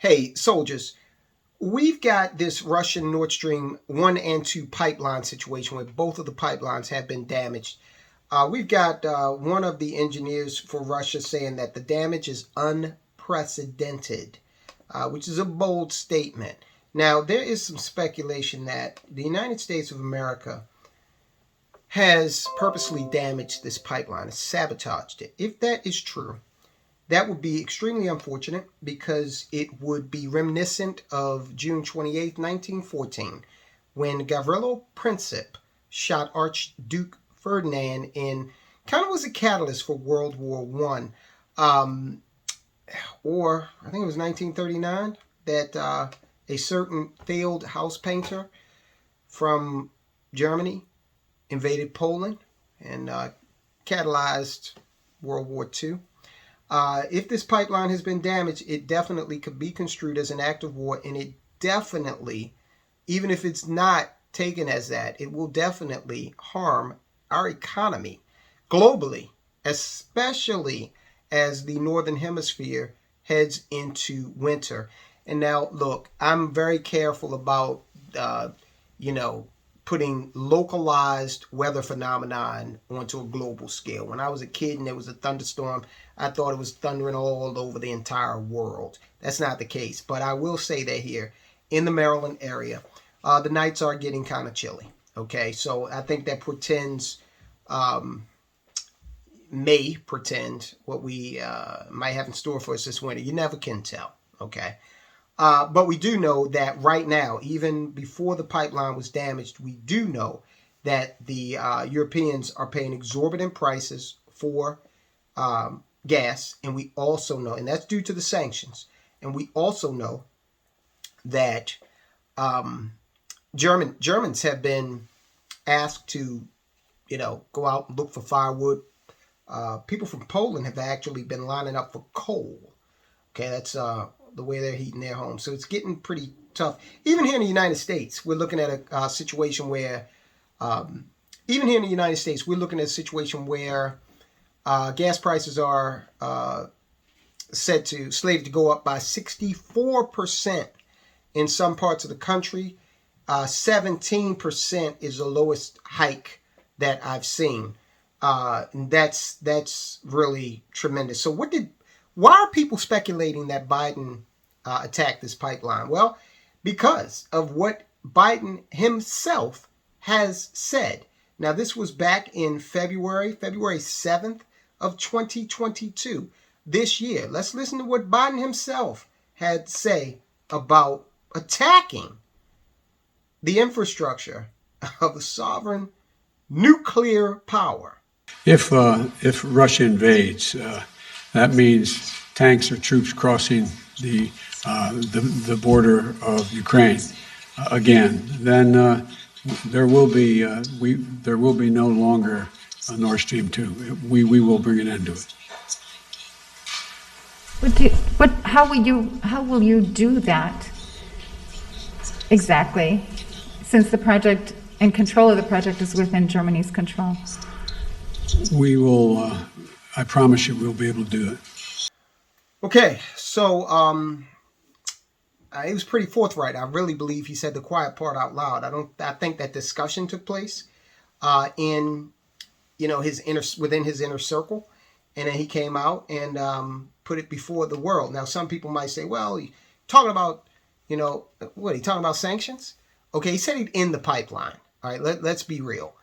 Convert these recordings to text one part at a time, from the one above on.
Hey, soldiers, we've got this Russian Nordstream 1 and 2 pipeline situation where both of the pipelines have been damaged. We've got one of the engineers for Russia saying that the damage is unprecedented, which is a bold statement. Now, there is some speculation that the United States of America has purposely damaged this pipeline, sabotaged it. If that is true, that would be extremely unfortunate because it would be reminiscent of June 28th, 1914, when Gavrilo Princip shot Archduke Ferdinand and kind of was a catalyst for World War One. Or I think it was 1939 that a certain failed house painter from Germany invaded Poland and catalyzed World War II. If this pipeline has been damaged, it definitely could be construed as an act of war, and it definitely, even if it's not taken as that, it will definitely harm our economy globally, especially as the Northern Hemisphere heads into winter. And now, look, I'm very careful about, putting localized weather phenomenon onto a global scale. When I was a kid and there was a thunderstorm, I thought it was thundering all over the entire world. That's not the case. But I will say that here in the Maryland area, the nights are getting kind of chilly. Okay, so I think that may pretend what we might have in store for us this winter. You never can tell. Okay. But we do know that right now, even before the pipeline was damaged, we do know that the Europeans are paying exorbitant prices for gas. And we also know, and that's due to the sanctions, and we also know that Germans have been asked to, go out and look for firewood. People from Poland have actually been lining up for coal. Okay, that's the way they're heating their homes. So it's getting pretty tough. Even here in the United States, we're looking at a situation where, gas prices are slated to go up by 64% in some parts of the country. 17% is the lowest hike that I've seen. And that's really tremendous. So why are people speculating that Biden attacked this pipeline? Well, because of what Biden himself has said. Now, this was back in February 7th of 2022, this year. Let's listen to what Biden himself had to say about attacking the infrastructure of a sovereign nuclear power. If Russia invades, that means tanks or troops crossing the border of Ukraine again. Then there will be no longer a Nord Stream 2. We will bring an end to it. How will you do that exactly? Since the project and control of the project is within Germany's control. We will. I promise you, we'll be able to do it. Okay, so he was pretty forthright. I really believe he said the quiet part out loud. I think that discussion took place in within his inner circle, and then he came out and put it before the world. Now, some people might say, well, he talking about he talking about sanctions? Okay, he said he'd end the pipeline. All right, let's be real.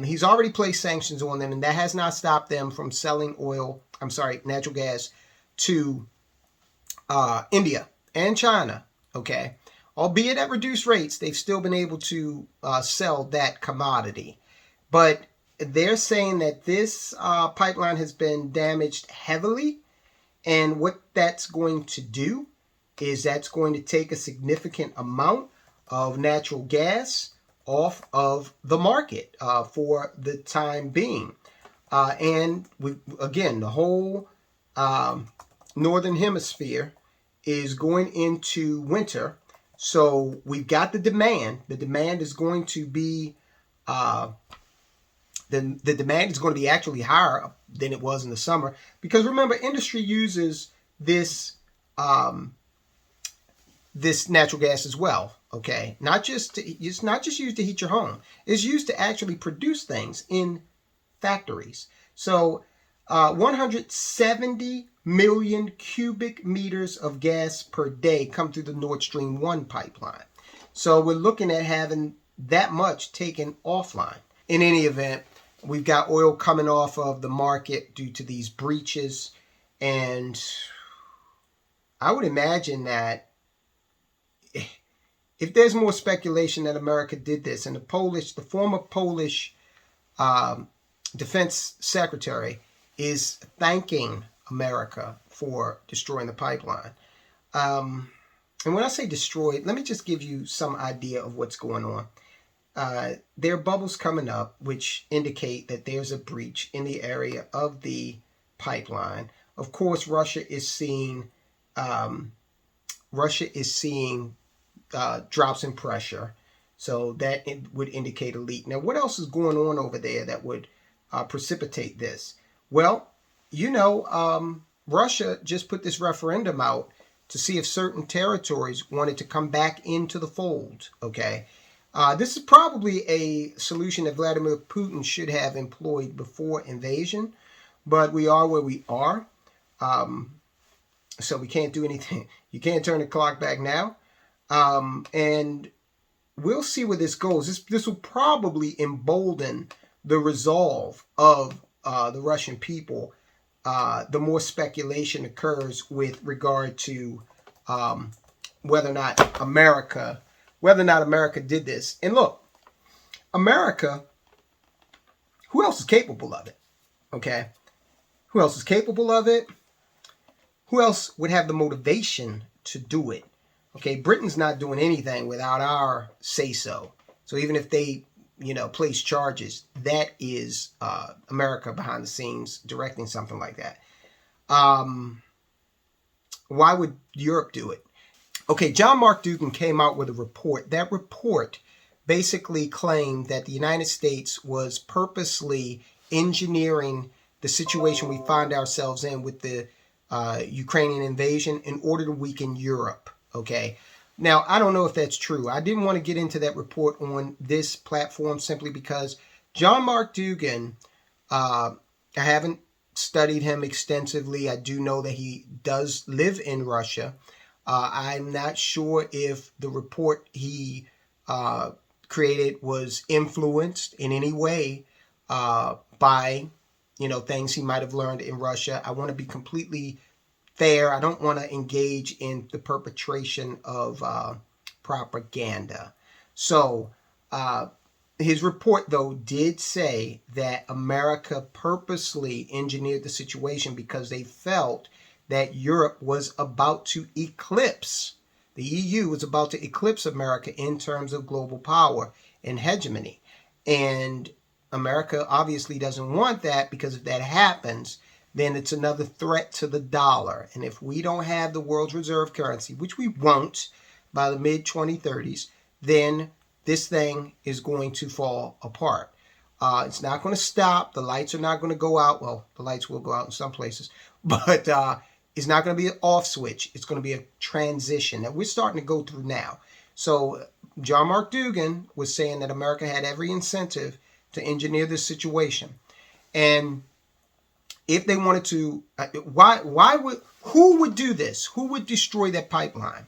He's already placed sanctions on them, and that has not stopped them from selling natural gas to India and China. Okay, albeit at reduced rates, they've still been able to sell that commodity. But they're saying that this pipeline has been damaged heavily, and what that's going to do is that's going to take a significant amount of natural gas off of the market for the time being. And the whole Northern Hemisphere is going into winter. So we've got the demand. The demand is going to be the demand is going to be actually higher than it was in the summer. Because remember, industry uses this this natural gas as well. Okay, it's not just used to heat your home. It's used to actually produce things in factories. So 170 million cubic meters of gas per day come through the Nordstream 1 pipeline. So we're looking at having that much taken offline. In any event, we've got oil coming off of the market due to these breaches. And I would imagine that if there's more speculation that America did this, and the former Polish defense secretary is thanking America for destroying the pipeline. And when I say destroyed, let me just give you some idea of what's going on. There are bubbles coming up which indicate that there's a breach in the area of the pipeline. Of course, Russia is seeing drops in pressure, so that would indicate a leak. Now, what else is going on over there that would precipitate this? Well, Russia just put this referendum out to see if certain territories wanted to come back into the fold. Okay, this is probably a solution that Vladimir Putin should have employed before invasion, but we are where we are, so we can't do anything. You can't turn the clock back now, and we'll see where this goes. This will probably embolden the resolve of the Russian people. The more speculation occurs with regard to whether or not America did this. And look, America, who else is capable of it? Okay, who else is capable of it? Who else would have the motivation to do it? Okay, Britain's not doing anything without our say-so. So even if they, place charges, that is America behind the scenes directing something like that. Why would Europe do it? Okay, John Mark Dougan came out with a report. That report basically claimed that the United States was purposely engineering the situation we find ourselves in with the Ukrainian invasion in order to weaken Europe. Okay. Now, I don't know if that's true. I didn't want to get into that report on this platform simply because John Mark Dougan, I haven't studied him extensively. I do know that he does live in Russia. I'm not sure if the report he created was influenced in any way by, things he might have learned in Russia. I want to be completely fair. I don't want to engage in the perpetration of propaganda. So his report, though, did say that America purposely engineered the situation because they felt that Europe was about to eclipse, the EU was about to eclipse America in terms of global power and hegemony. And America obviously doesn't want that, because if that happens, then it's another threat to the dollar. And if we don't have the world's reserve currency, which we won't by the mid-2030s, then this thing is going to fall apart. It's not going to stop. The lights are not going to go out. Well, the lights will go out in some places, but it's not going to be an off switch. It's going to be a transition that we're starting to go through now. So John Mark Dougan was saying that America had every incentive to engineer this situation. And if they wanted to, who would do this? Who would destroy that pipeline?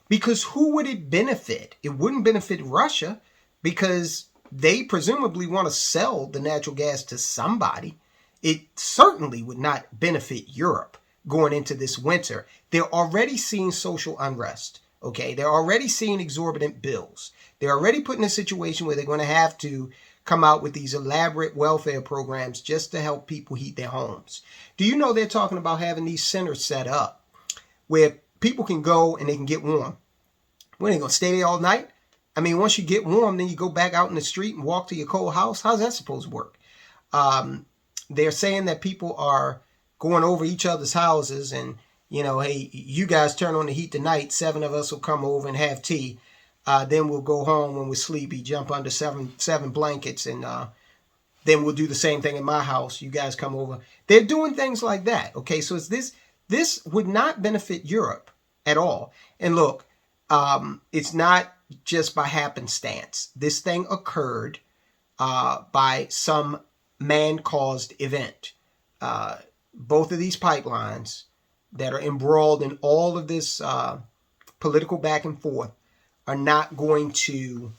Because who would it benefit? It wouldn't benefit Russia, because they presumably want to sell the natural gas to somebody. It certainly would not benefit Europe going into this winter. They're already seeing social unrest. Okay, they're already seeing exorbitant bills. They're already put in a situation where they're going to have to come out with these elaborate welfare programs just to help people heat their homes. Do you know they're talking about having these centers set up where people can go and they can get warm? When are they going to stay there all night? I mean, once you get warm, then you go back out in the street and walk to your cold house. How's that supposed to work? They're saying that people are going over each other's houses and, hey, you guys turn on the heat tonight. 7 of us will come over and have tea. Then we'll go home when we're sleepy, jump under seven blankets, and then we'll do the same thing in my house. You guys come over. They're doing things like that. Okay, so it's this would not benefit Europe at all. And look, it's not just by happenstance. This thing occurred by some man-caused event. Both of these pipelines that are embroiled in all of this political back and forth are not going to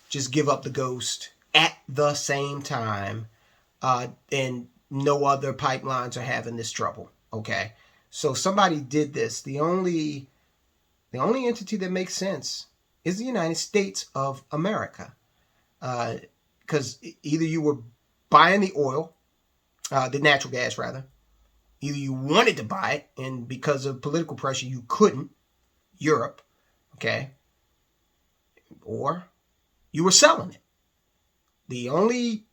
just give up the ghost at the same time, and no other pipelines are having this trouble. Okay, so somebody did this. The only entity that makes sense is the United States of America, because either you were buying the oil, the natural gas rather, either you wanted to buy it, and because of political pressure you couldn't, Europe, okay, or you were selling it. The only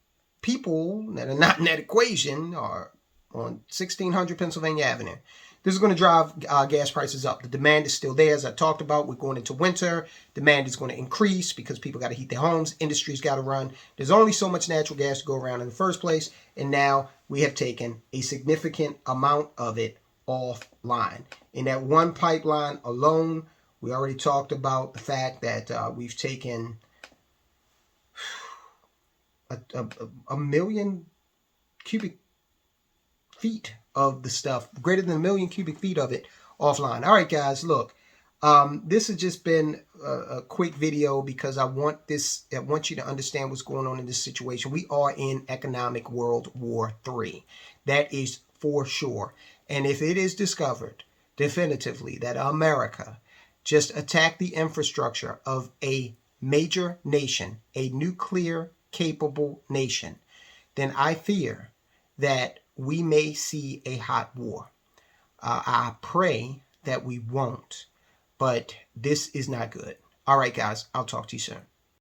people that are not in that equation are on 1600 Pennsylvania Avenue. This is going to drive gas prices up. The demand is still there, as I talked about. We're going into winter. Demand is going to increase because people got to heat their homes. Industry's got to run. There's only so much natural gas to go around in the first place, and now we have taken a significant amount of it offline. In that one pipeline alone, we already talked about the fact that we've taken a million cubic feet of the stuff, greater than 1 million cubic feet of it offline. All right, guys, look, this has just been a quick video because I want you to understand what's going on in this situation. We are in economic World War III. That is for sure. And if it is discovered definitively that America just attacked the infrastructure of a major nation, a nuclear capable nation, then I fear that we may see a hot war. I pray that we won't, but this is not good. All right, guys, I'll talk to you soon.